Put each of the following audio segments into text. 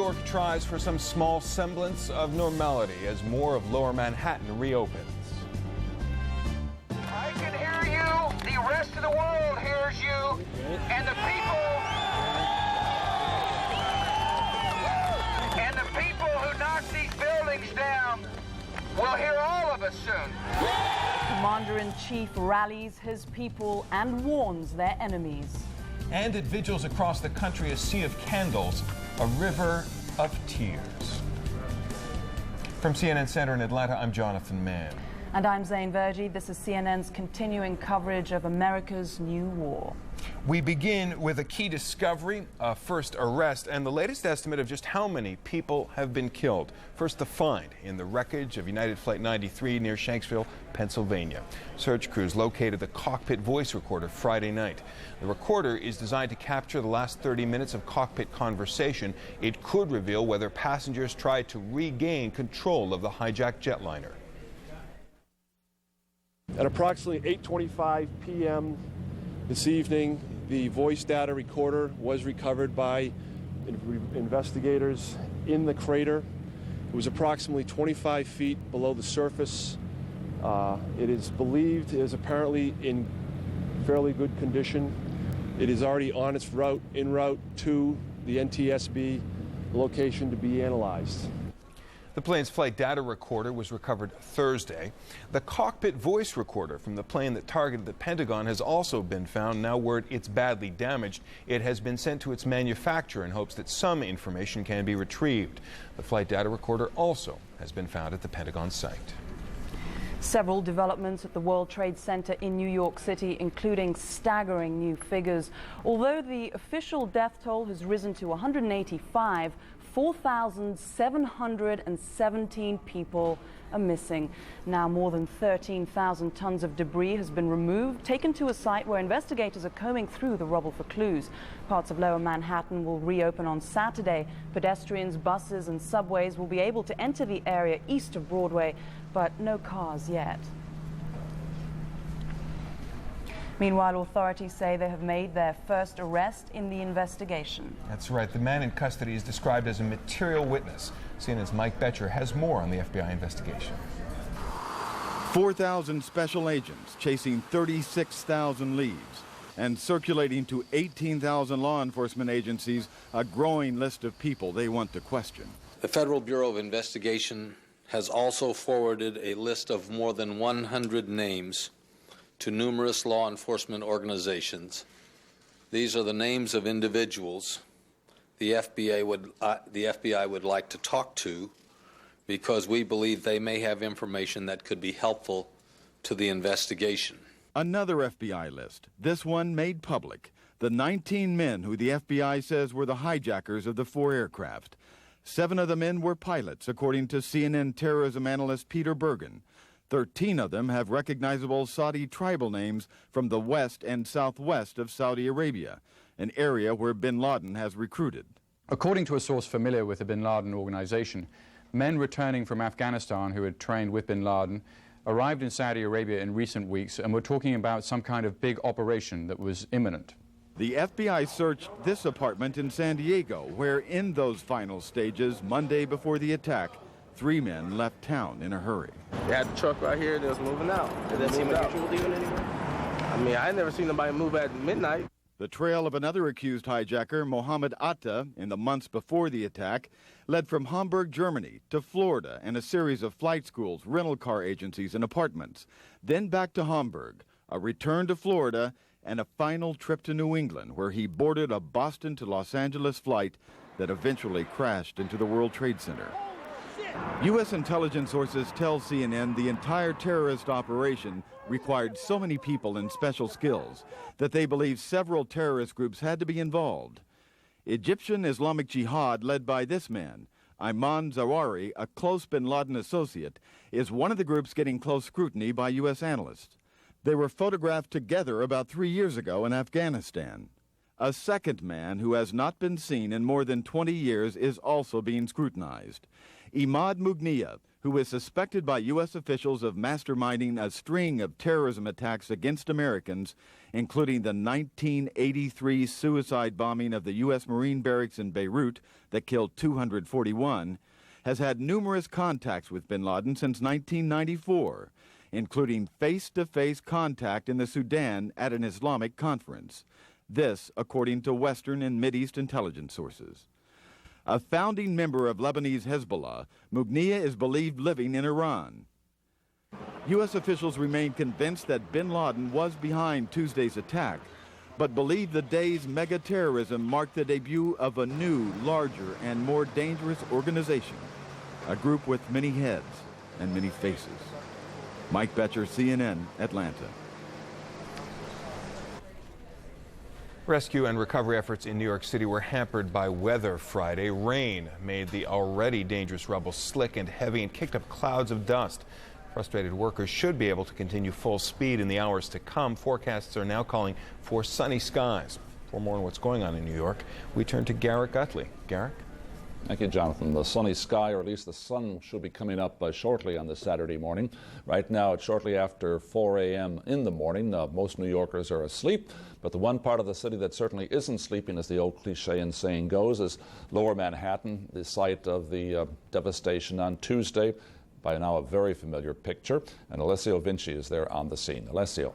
York tries for some small semblance of normality as more of Lower Manhattan reopens. I can hear you. The rest of the world hears you. And the people who knock these buildings down will hear all of us soon. Commander-in-Chief rallies his people and warns their enemies. And at vigils across the country, a sea of candles, a river of tears. From CNN Center in Atlanta, I'm Jonathan Mann. And I'm Zain Verji. This is CNN's continuing coverage of America's new war. We begin with a key discovery, a first arrest, and the latest estimate of just how many people have been killed. First, the find in the wreckage of United Flight 93 near Shanksville, Pennsylvania. Search crews located the cockpit voice recorder Friday night. The recorder is designed to capture the last 30 minutes of cockpit conversation. It could reveal whether passengers tried to regain control of the hijacked jetliner. At approximately 8:25 p.m. this evening, the voice data recorder was recovered by investigators in the crater. It was approximately 25 feet below the surface. It is believed it is apparently in fairly good condition. It is already on its route, en route to the NTSB location to be analyzed. The plane's flight data recorder was recovered Thursday. The cockpit voice recorder from the plane that targeted the Pentagon has also been found. Now word it's badly damaged. It has been sent to its manufacturer in hopes that some information can be retrieved. The flight data recorder also has been found at the Pentagon site. Several developments at the World Trade Center in New York City, including staggering new figures. Although the official death toll has risen to 185, 4,717 people are missing. Now more than 13,000 tons of debris has been removed, taken to a site where investigators are combing through the rubble for clues. Parts of Lower Manhattan will reopen on Saturday. Pedestrians, buses and subways will be able to enter the area east of Broadway, but no cars yet. Meanwhile, authorities say they have made their first arrest in the investigation. That's right. The man in custody is described as a material witness. CNN's Mike Betcher has more on the FBI investigation. 4,000 special agents chasing 36,000 leads and circulating to 18,000 law enforcement agencies a growing list of people they want to question. The Federal Bureau of Investigation has also forwarded a list of more than 100 names to numerous law enforcement organizations. These are the names of individuals the FBI would like to talk to because we believe they may have information that could be helpful to the investigation. Another FBI list, this one made public. The 19 men who the FBI says were the hijackers of the 4 aircraft. 7 of the men were pilots, according to CNN terrorism analyst Peter Bergen. 13 of them have recognizable Saudi tribal names from the west and southwest of Saudi Arabia, an area where bin Laden has recruited. According to a source familiar with the bin Laden organization, men returning from Afghanistan who had trained with bin Laden arrived in Saudi Arabia in recent weeks and were talking about some kind of big operation that was imminent. The FBI searched this apartment in San Diego, where in those final stages, Monday before the attack, 3 men left town in a hurry. They had the truck right here that was moving out. Did that seem like you were leaving anywhere? I mean, I never seen nobody move at midnight. The trail of another accused hijacker, Mohammed Atta, in the months before the attack, led from Hamburg, Germany, to Florida and a series of flight schools, rental car agencies, and apartments. Then back to Hamburg, a return to Florida, and a final trip to New England, where he boarded a Boston to Los Angeles flight that eventually crashed into the World Trade Center. U.S. intelligence sources tell CNN the entire terrorist operation required so many people and special skills that they believe several terrorist groups had to be involved. Egyptian Islamic Jihad, led by this man, Ayman Zawahiri, a close bin Laden associate, is one of the groups getting close scrutiny by U.S. analysts. They were photographed together about 3 years ago in Afghanistan. A second man who has not been seen in more than 20 years is also being scrutinized. Imad Mugnia, who is suspected by U.S. officials of masterminding a string of terrorism attacks against Americans, including the 1983 suicide bombing of the U.S. Marine barracks in Beirut that killed 241, has had numerous contacts with bin Laden since 1994, including face-to-face contact in the Sudan at an Islamic conference. This, according to Western and Mideast intelligence sources. A founding member of Lebanese Hezbollah, Mugnia is believed living in Iran. U.S. officials remain convinced that bin Laden was behind Tuesday's attack, but believe the day's mega-terrorism marked the debut of a new, larger, and more dangerous organization, a group with many heads and many faces. Mike Betcher, CNN, Atlanta. Rescue and recovery efforts in New York City were hampered by weather Friday. Rain made the already dangerous rubble slick and heavy and kicked up clouds of dust. Frustrated workers should be able to continue full speed in the hours to come. Forecasts are now calling for sunny skies. For more on what's going on in New York, we turn to Garrick Utley. Garrick? Thank you, Jonathan. The sunny sky, or at least the sun, should be coming up shortly on this Saturday morning. Right now, it's shortly after 4 a.m. in the morning. Most New Yorkers are asleep, but the one part of the city that certainly isn't sleeping, as the old cliche and saying goes, is Lower Manhattan, the site of the devastation on Tuesday. By now, a very familiar picture, and Alessio Vinci is there on the scene. Alessio.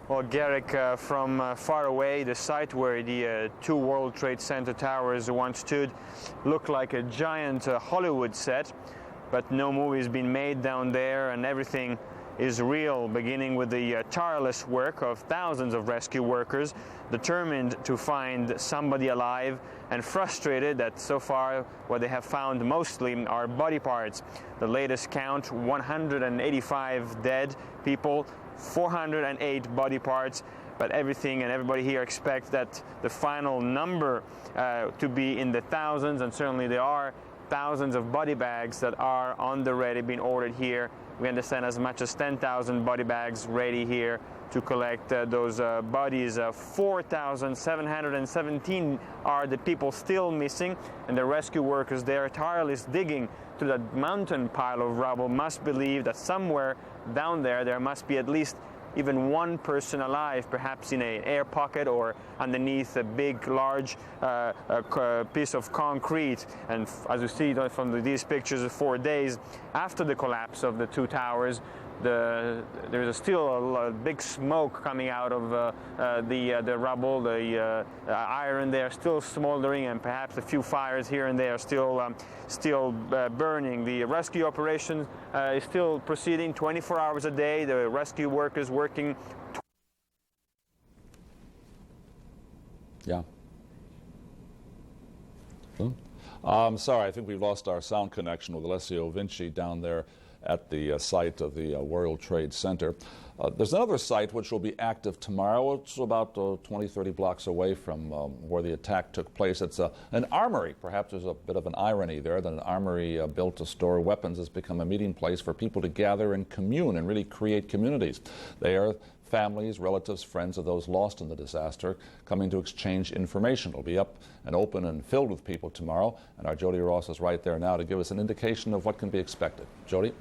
Well, Garrick, from far away, the site where the two World Trade Center towers once stood looked like a giant Hollywood set, but no movie's been made down there, and everything is real, beginning with the tireless work of thousands of rescue workers determined to find somebody alive and frustrated that so far what they have found mostly are body parts. The latest count, 185 dead people, 408 body parts, but everything and everybody here expects that the final number to be in the thousands, and certainly there are thousands of body bags that are on the ready, being ordered here. We understand as much as 10,000 body bags ready here to collect those bodies. 4,717 are the people still missing, and the rescue workers there tirelessly digging to that mountain pile of rubble must believe that somewhere down there must be at least even one person alive, perhaps in an air pocket or underneath a big, large piece of concrete. And as you see from these pictures, 4 days after the collapse of the two towers, there's still a big smoke coming out of the rubble. The iron there still smoldering, and perhaps a few fires here and there still burning. The rescue operation is still proceeding 24 hours a day. The rescue workers working. Yeah. I'm sorry, I think we've lost our sound connection with Alessio Vinci down there at the site of the World Trade Center. There's another site which will be active tomorrow. It's about 20, 30 blocks away from where the attack took place. It's an armory. Perhaps there's a bit of an irony there that an armory built to store weapons has become a meeting place for people to gather and commune and really create communities. They are families, relatives, friends of those lost in the disaster coming to exchange information. It'll be up and open and filled with people tomorrow, and our Jody Ross is right there now to give us an indication of what can be expected. Jody?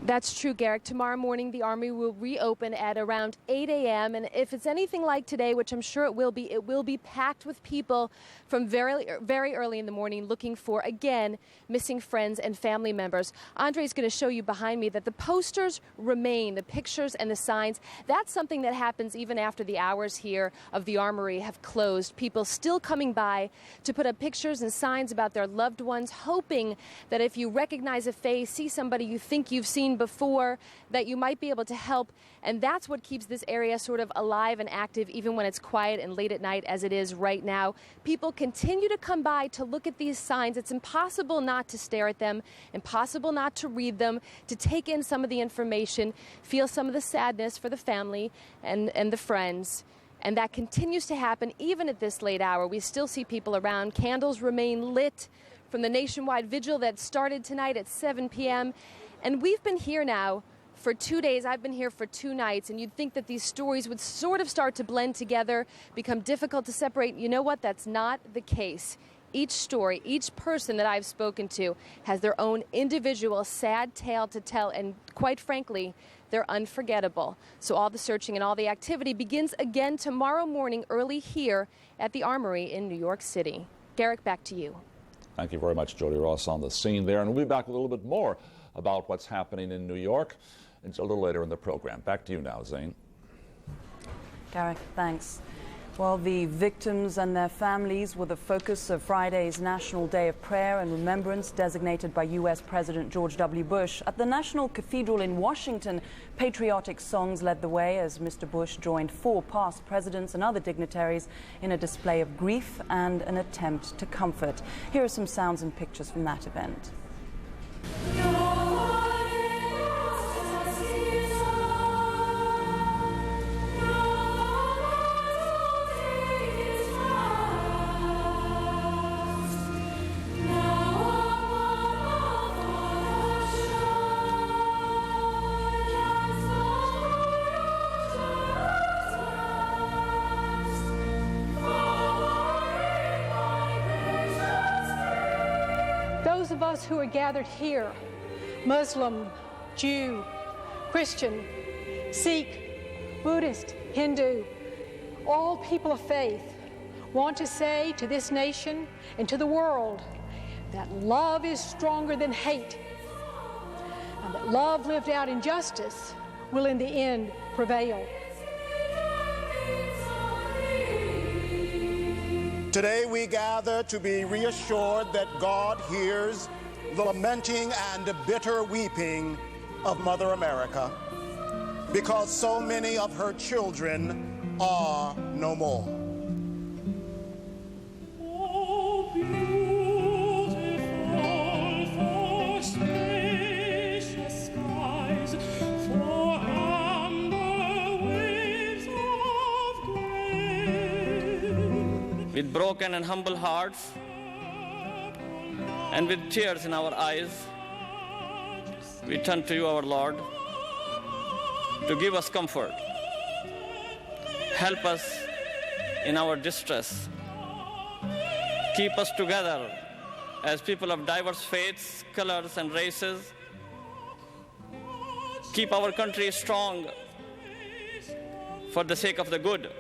That's true, Garrick. Tomorrow morning, the Army will reopen at around 8 a.m. And if it's anything like today, which I'm sure it will be packed with people from very early in the morning looking for, again, missing friends and family members. Andre's going to show you behind me that the posters remain, the pictures and the signs. That's something that happens even after the hours here of the Armory have closed. People still coming by to put up pictures and signs about their loved ones, hoping that if you recognize a face, see somebody you think you've seen before, that you might be able to help. And that's what keeps this area sort of alive and active even when it's quiet and late at night as it is right now. People continue to come by to look at these signs. It's impossible not to stare at them, impossible not to read them, to take in some of the information, feel some of the sadness for the family and the friends. And that continues to happen even at this late hour. We still see people around. Candles remain lit from the nationwide vigil that started tonight at 7 p.m. And we've been here now for 2 days. I've been here for 2 nights, and you'd think that these stories would sort of start to blend together, become difficult to separate. You know what? That's not the case. Each story, each person that I've spoken to has their own individual sad tale to tell, and quite frankly, they're unforgettable. So all the searching and all the activity begins again tomorrow morning early here at the Armory in New York City. Garrick, back to you. Thank you very much, Jody Ross, on the scene there. And we'll be back a little bit more about what's happening in New York a little later in the program. Back to you now, Zane. Garrick, thanks. Well, the victims and their families were the focus of Friday's National Day of Prayer and Remembrance, designated by U.S. President George W. Bush. At the National Cathedral in Washington, patriotic songs led the way as Mr. Bush joined 4 past presidents and other dignitaries in a display of grief and an attempt to comfort. Here are some sounds and pictures from that event. Those of us who are gathered here, Muslim, Jew, Christian, Sikh, Buddhist, Hindu, all people of faith, want to say to this nation and to the world that love is stronger than hate, and that love lived out in justice will in the end prevail. Today we gather to be reassured that God hears the lamenting and bitter weeping of Mother America, because so many of her children are no more. With broken and humble hearts, and with tears in our eyes, we turn to you, our Lord, to give us comfort. Help us in our distress. Keep us together as people of diverse faiths, colors, and races. Keep our country strong for the sake of the good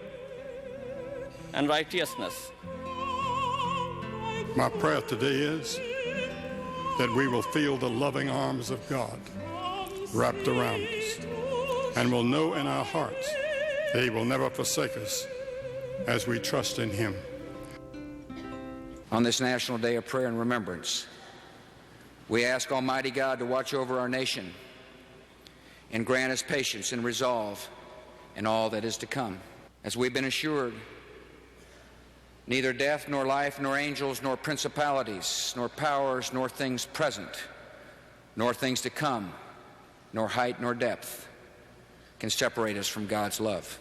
and righteousness. My prayer today is that we will feel the loving arms of God wrapped around us, and will know in our hearts that He will never forsake us as we trust in Him. On this National Day of Prayer and Remembrance, we ask Almighty God to watch over our nation and grant us patience and resolve in all that is to come. As we've been assured, neither death, nor life, nor angels, nor principalities, nor powers, nor things present, nor things to come, nor height, nor depth can separate us from God's love.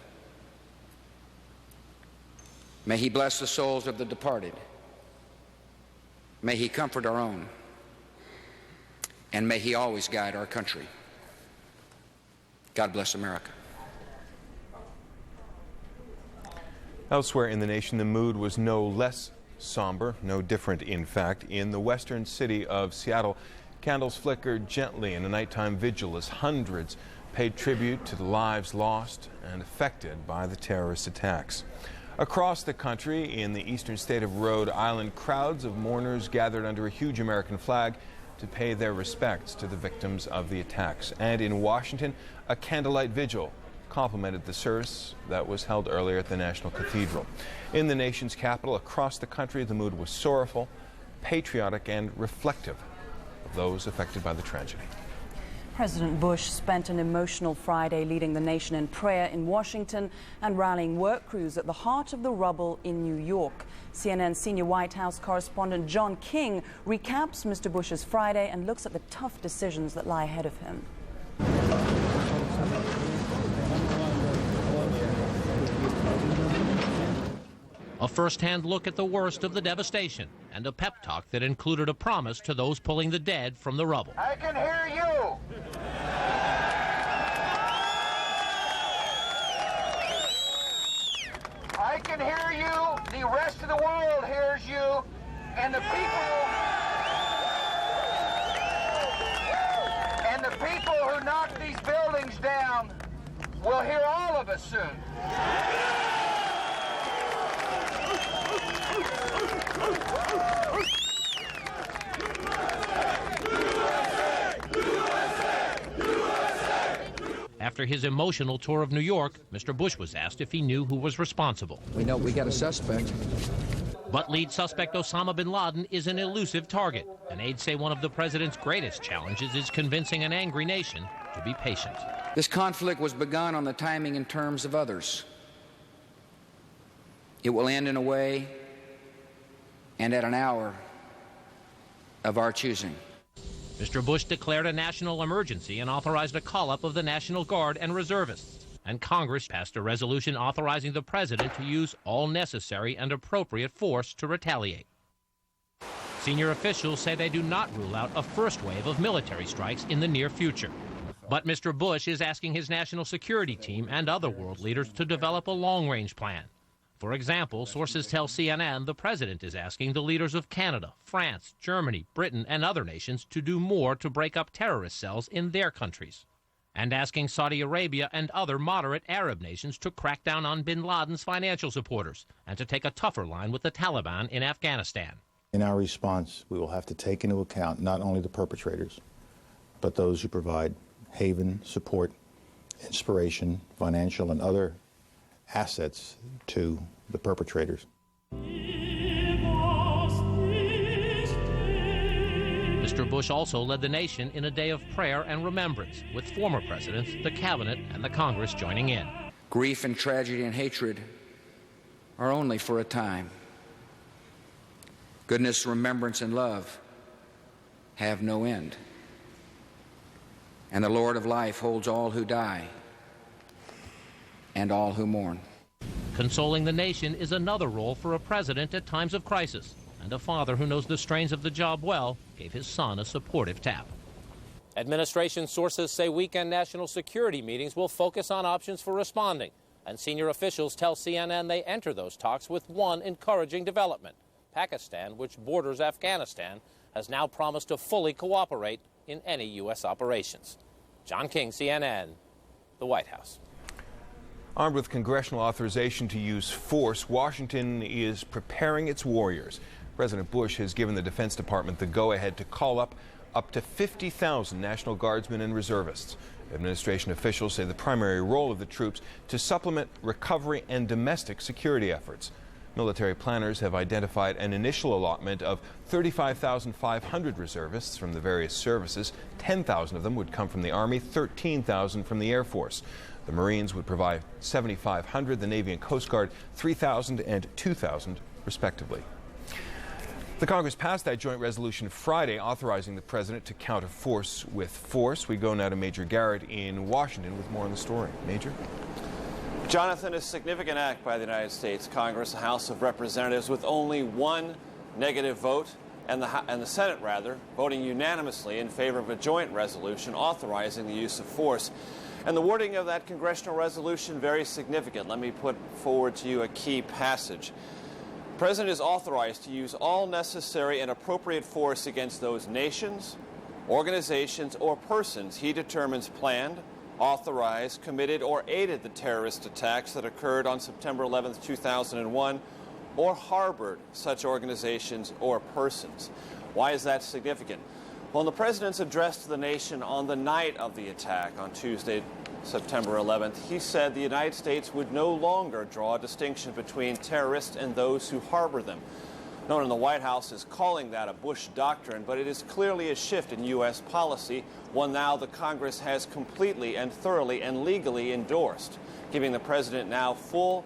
May He bless the souls of the departed. May He comfort our own. And may He always guide our country. God bless America. Elsewhere in the nation, the mood was no less somber, no different, in fact. In the western city of Seattle, candles flickered gently in a nighttime vigil as hundreds paid tribute to the lives lost and affected by the terrorist attacks. Across the country, in the eastern state of Rhode Island, crowds of mourners gathered under a huge American flag to pay their respects to the victims of the attacks. And in Washington, a candlelight vigil complemented the service that was held earlier at the National Cathedral. In the nation's capital, across the country, the mood was sorrowful, patriotic, and reflective of those affected by the tragedy. President Bush spent an emotional Friday leading the nation in prayer in Washington and rallying work crews at the heart of the rubble in New York. CNN senior White House correspondent John King recaps Mr. Bush's Friday and looks at the tough decisions that lie ahead of him. A first-hand look at the worst of the devastation and a pep talk that included a promise to those pulling the dead from the rubble. I can hear you. can hear you, the rest of the world hears you, and the people who knock these buildings down will hear all of us soon. After his emotional tour of New York, Mr. Bush was asked if he knew who was responsible. We know we got a suspect. But lead suspect Osama bin Laden is an elusive target, and aides say one of the president's greatest challenges is convincing an angry nation to be patient. This conflict was begun on the timing and terms of others. It will end in a way and at an hour of our choosing. Mr. Bush declared a national emergency and authorized a call-up of the National Guard and reservists. And Congress passed a resolution authorizing the president to use all necessary and appropriate force to retaliate. Senior officials say they do not rule out a first wave of military strikes in the near future. But Mr. Bush is asking his national security team and other world leaders to develop a long-range plan. For example, sources tell CNN the president is asking the leaders of Canada, France, Germany, Britain, and other nations to do more to break up terrorist cells in their countries, and asking Saudi Arabia and other moderate Arab nations to crack down on bin Laden's financial supporters and to take a tougher line with the Taliban in Afghanistan. In our response, we will have to take into account not only the perpetrators, but those who provide haven, support, inspiration, financial, and other assets to the perpetrators. Mr. Bush also led the nation in a day of prayer and remembrance, with former presidents, the cabinet, and the Congress joining in. Grief and tragedy and hatred are only for a time. Goodness, remembrance, and love have no end. And the Lord of life holds all who die and all who mourn. Consoling the nation is another role for a president at times of crisis, and a father who knows the strains of the job well gave his son a supportive tap. Administration sources say weekend national security meetings will focus on options for responding, and senior officials tell CNN they enter those talks with one encouraging development. Pakistan, which borders Afghanistan, has now promised to fully cooperate in any U.S. operations. John King, CNN, the White House. Armed with congressional authorization to use force, Washington is preparing its warriors. President Bush has given the Defense Department the go-ahead to call up to 50,000 National Guardsmen and reservists. Administration officials say the primary role of the troops to supplement recovery and domestic security efforts. Military planners have identified an initial allotment of 35,500 reservists from the various services. 10,000 of them would come from the Army, 13,000 from the Air Force. The Marines would provide 7,500, the Navy and Coast Guard 3,000 and 2,000, respectively. The Congress passed that joint resolution Friday authorizing the president to counter force with force. We go now to Major Garrett in Washington with more on the story. Major? Jonathan, a significant act by the United States Congress, the House of Representatives, with only one negative vote, and the Senate, voting unanimously in favor of a joint resolution authorizing the use of force. And the wording of that congressional resolution, very significant. Let me put forward to you a key passage. The President is authorized to use all necessary and appropriate force against those nations, organizations, or persons he determines planned, authorized, committed, or aided the terrorist attacks that occurred on September 11, 2001, or harbored such organizations or persons. Why is that significant? Well, in the President's address to the nation on the night of the attack on Tuesday, September 11th, he said the United States would no longer draw a distinction between terrorists and those who harbor them. No one in the White House is calling that a Bush doctrine, but it is clearly a shift in U.S. policy, one now the Congress has completely and thoroughly and legally endorsed, giving the President now full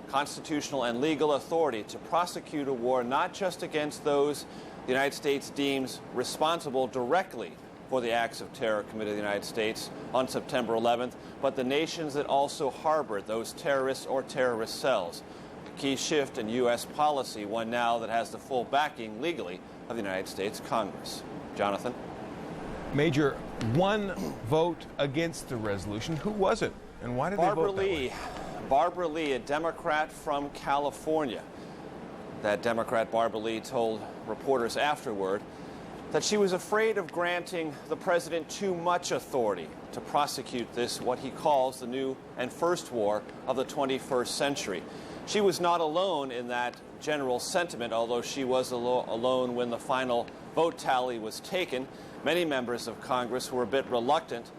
constitutional and legal authority to prosecute a war not just against those the United States deems responsible directly for the acts of terror committed in the United States on September 11th, but the nations that also harbored those terrorists or terrorist cells. A key shift in U.S. policy, one now that has the full backing legally of the United States Congress. Jonathan? Major, one vote against the resolution. Who was it, and why did they vote that way? Barbara Lee, a Democrat from California. That Democrat, Barbara Lee, told reporters afterward that she was afraid of granting the president too much authority to prosecute this, what he calls the new and first war of the 21st century. She was not alone in that general sentiment, although she was alone when the final vote tally was taken. Many members of Congress were a bit reluctant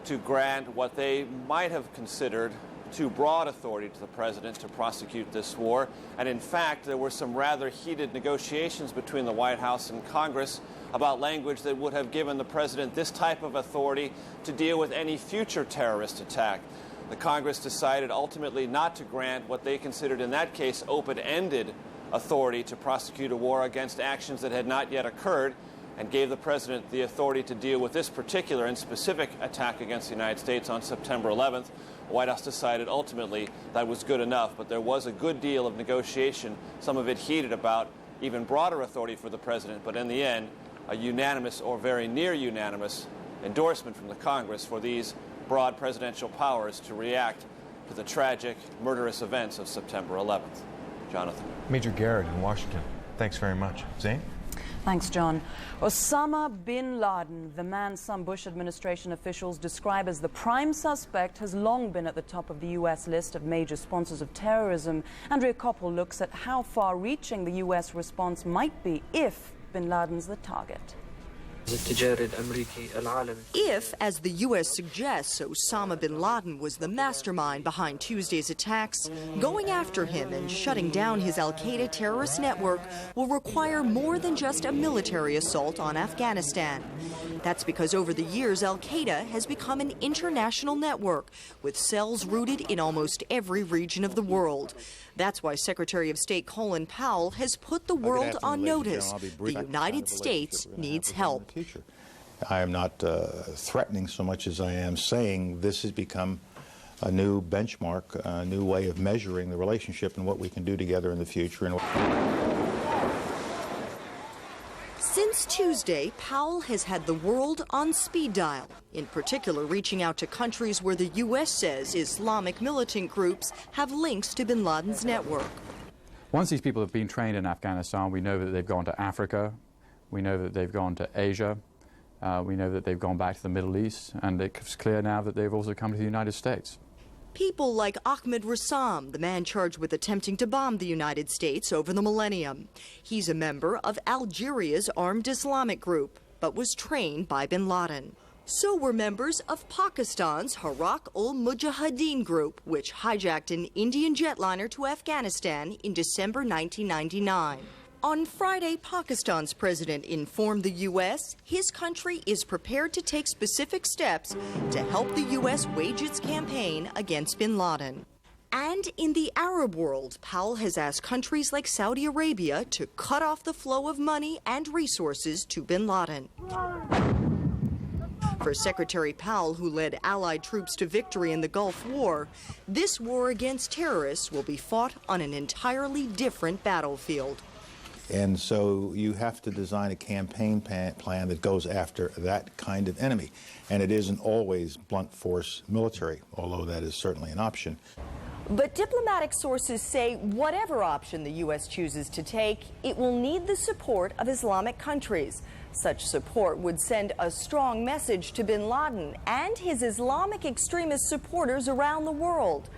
to grant what they might have considered too broad authority to the president to prosecute this war. And in fact, there were some rather heated negotiations between the White House and Congress about language that would have given the president this type of authority to deal with any future terrorist attack. The Congress decided ultimately not to grant what they considered in that case open-ended authority to prosecute a war against actions that had not yet occurred, and gave the president the authority to deal with this particular and specific attack against the United States on September 11th. The White House decided ultimately that was good enough, but there was a good deal of negotiation, some of it heated about even broader authority for the president, but in the end, a unanimous or very near unanimous endorsement from the Congress for these broad presidential powers to react to the tragic, murderous events of September 11th. Jonathan. Major Garrett in Washington, thanks very much. Zane? Thanks, John. Osama bin Laden, the man some Bush administration officials describe as the prime suspect, has long been at the top of the U.S. list of major sponsors of terrorism. Andrea Koppel looks at how far-reaching the U.S. response might be if bin Laden's the target. If, as the U.S. suggests, Osama bin Laden was the mastermind behind Tuesday's attacks, going after him and shutting down his al-Qaeda terrorist network will require more than just a military assault on Afghanistan. That's because over the years, al-Qaeda has become an international network with cells rooted in almost every region of the world. That's why Secretary of State Colin Powell has put the world on notice. The United States needs help. I am not threatening so much as I am saying this has become a new benchmark, a new way of measuring the relationship and what we can do together in the future. Since Tuesday, Powell has had the world on speed dial, in particular reaching out to countries where the U.S. says Islamic militant groups have links to bin Laden's network. Once these people have been trained in Afghanistan, we know that they've gone to Africa, we know that they've gone to Asia, we know that they've gone back to the Middle East, and it's clear now that they've also come to the United States. People like Ahmed Rassam, the man charged with attempting to bomb the United States over the millennium. He's a member of Algeria's armed Islamic group, but was trained by bin Laden. So were members of Pakistan's Harak-ul-Mujahideen group, which hijacked an Indian jetliner to Afghanistan in December 1999. On Friday, Pakistan's president informed the U.S. his country is prepared to take specific steps to help the U.S. wage its campaign against bin Laden. And in the Arab world, Powell has asked countries like Saudi Arabia to cut off the flow of money and resources to bin Laden. For Secretary Powell, who led Allied troops to victory in the Gulf War, this war against terrorists will be fought on an entirely different battlefield. And so you have to design a campaign plan that goes after that kind of enemy. And it isn't always blunt force military, although that is certainly an option. But diplomatic sources say whatever option the U.S. chooses to take, it will need the support of Islamic countries. Such support would send a strong message to bin Laden and his Islamic extremist supporters around the world.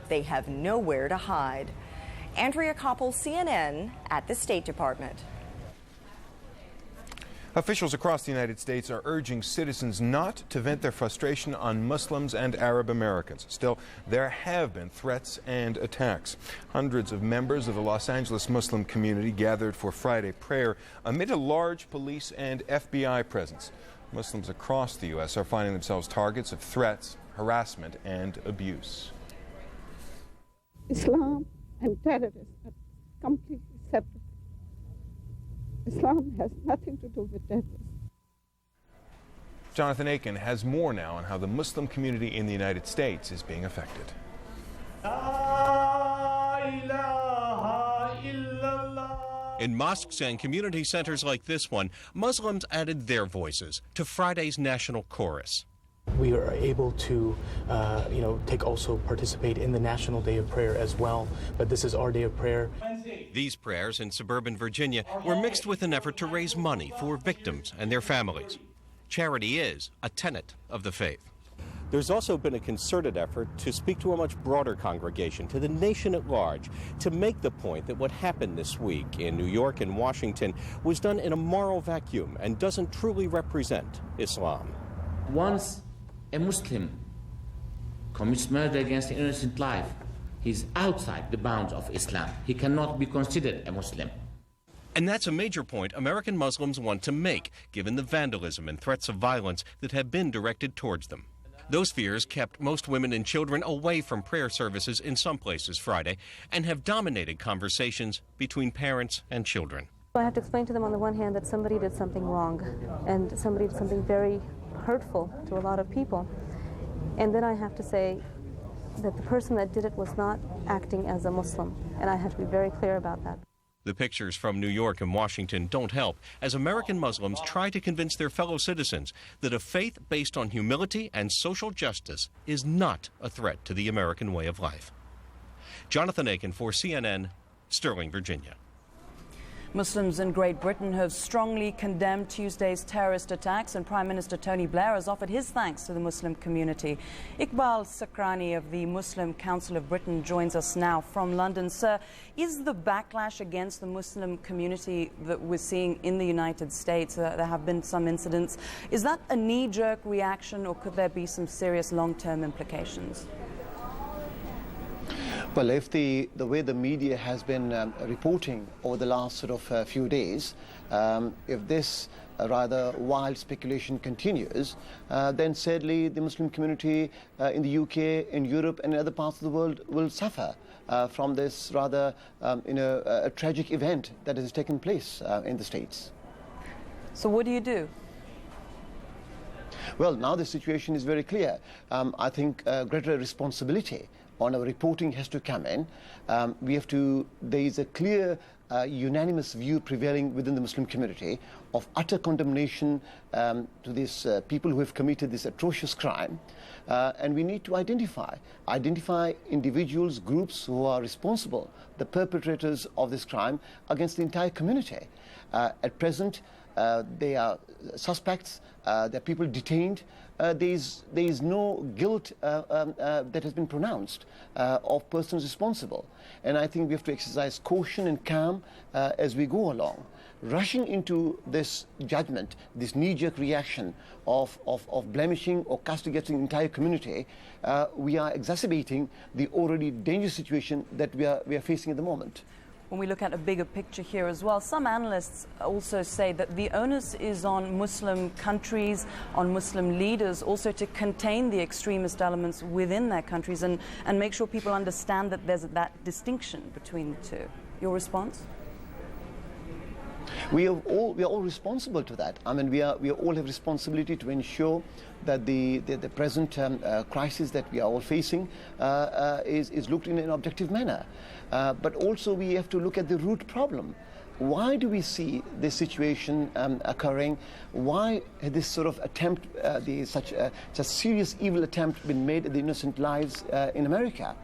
They have nowhere to hide. Andrea Koppel, CNN, at the State Department. Officials across the United States are urging citizens not to vent their frustration on Muslims and Arab Americans. Still, there have been threats and attacks. Hundreds of members of the Los Angeles Muslim community gathered for Friday prayer amid a large police and FBI presence. Muslims across the U.S. are finding themselves targets of threats, harassment, and abuse. Islam and terrorists are completely separate. Islam has nothing to do with terrorism. Jonathan Aiken has more now on how the Muslim community in the United States is being affected. In mosques and community centers like this one, Muslims added their voices to Friday's national chorus. we are able to, participate in the National Day of Prayer as well. But this is our day of prayer. These prayers in suburban Virginia were mixed with an effort to raise money for victims and their families. Charity is a tenet of the faith. There's also been a concerted effort to speak to a much broader congregation, to the nation at large, to make the point that what happened this week in New York and Washington was done in a moral vacuum and doesn't truly represent Islam. Once a Muslim commits murder against an innocent life, he's outside the bounds of Islam. He cannot be considered a Muslim. And that's a major point American Muslims want to make, given the vandalism and threats of violence that have been directed towards them. Those fears kept most women and children away from prayer services in some places Friday and have dominated conversations between parents and children. I have to explain to them on the one hand that somebody did something wrong and somebody did something very hurtful to a lot of people. And then I have to say that the person that did it was not acting as a Muslim, and I have to be very clear about that. The pictures from New York and Washington don't help as American Muslims try to convince their fellow citizens that a faith based on humility and social justice is not a threat to the American way of life. Jonathan Aiken for CNN, Sterling, Virginia. Muslims in Great Britain have strongly condemned Tuesday's terrorist attacks, and Prime Minister Tony Blair has offered his thanks to the Muslim community. Iqbal Sakrani of the Muslim Council of Britain joins us now from London. Sir, is the backlash against the Muslim community that we're seeing in the United States, there have been some incidents, is that a knee-jerk reaction, or could there be some serious long-term implications? Well, if the way the media has been reporting over the last few days, if this rather wild speculation continues, then sadly the Muslim community in the UK, in Europe and in other parts of the world will suffer from this rather a tragic event that has taken place in the States. So what do you do? Well, now the situation is very clear. I think greater responsibility on our reporting has to come in. There is a clear unanimous view prevailing within the Muslim community of utter condemnation to these people who have committed this atrocious crime. And we need to identify individuals, groups who are responsible, the perpetrators of this crime, against the entire community. At present, they are suspects, there are people detained. There is no guilt that has been pronounced of persons responsible. And I think we have to exercise caution and calm as we go along. Rushing into this judgment, this knee-jerk reaction of blemishing or castigating the entire community, we are exacerbating the already dangerous situation that we are facing at the moment. When we look at a bigger picture here as well, some analysts also say that the onus is on Muslim countries, on Muslim leaders also to contain the extremist elements within their countries and make sure people understand that there's that distinction between the two. Your response? We are all responsible to that. I mean, we all have responsibility to ensure that the present crisis that we are all facing is looked in an objective manner. But also we have to look at the root problem. Why do we see this situation occurring? Why has this sort of attempt, such a serious evil attempt been made at the innocent lives in America?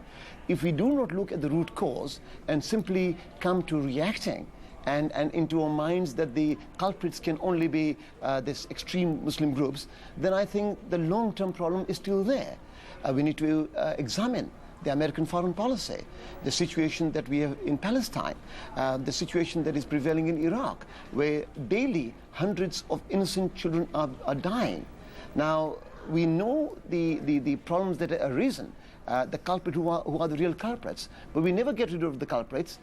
If we do not look at the root cause and simply come to reacting and into our minds that the culprits can only be these extreme Muslim groups, then I think the long-term problem is still there. We need to examine the American foreign policy, the situation that we have in Palestine, the situation that is prevailing in Iraq, where daily hundreds of innocent children are dying. Now, we know the problems that have arisen, the culprit who are the real culprits, but we never get rid of the culprits.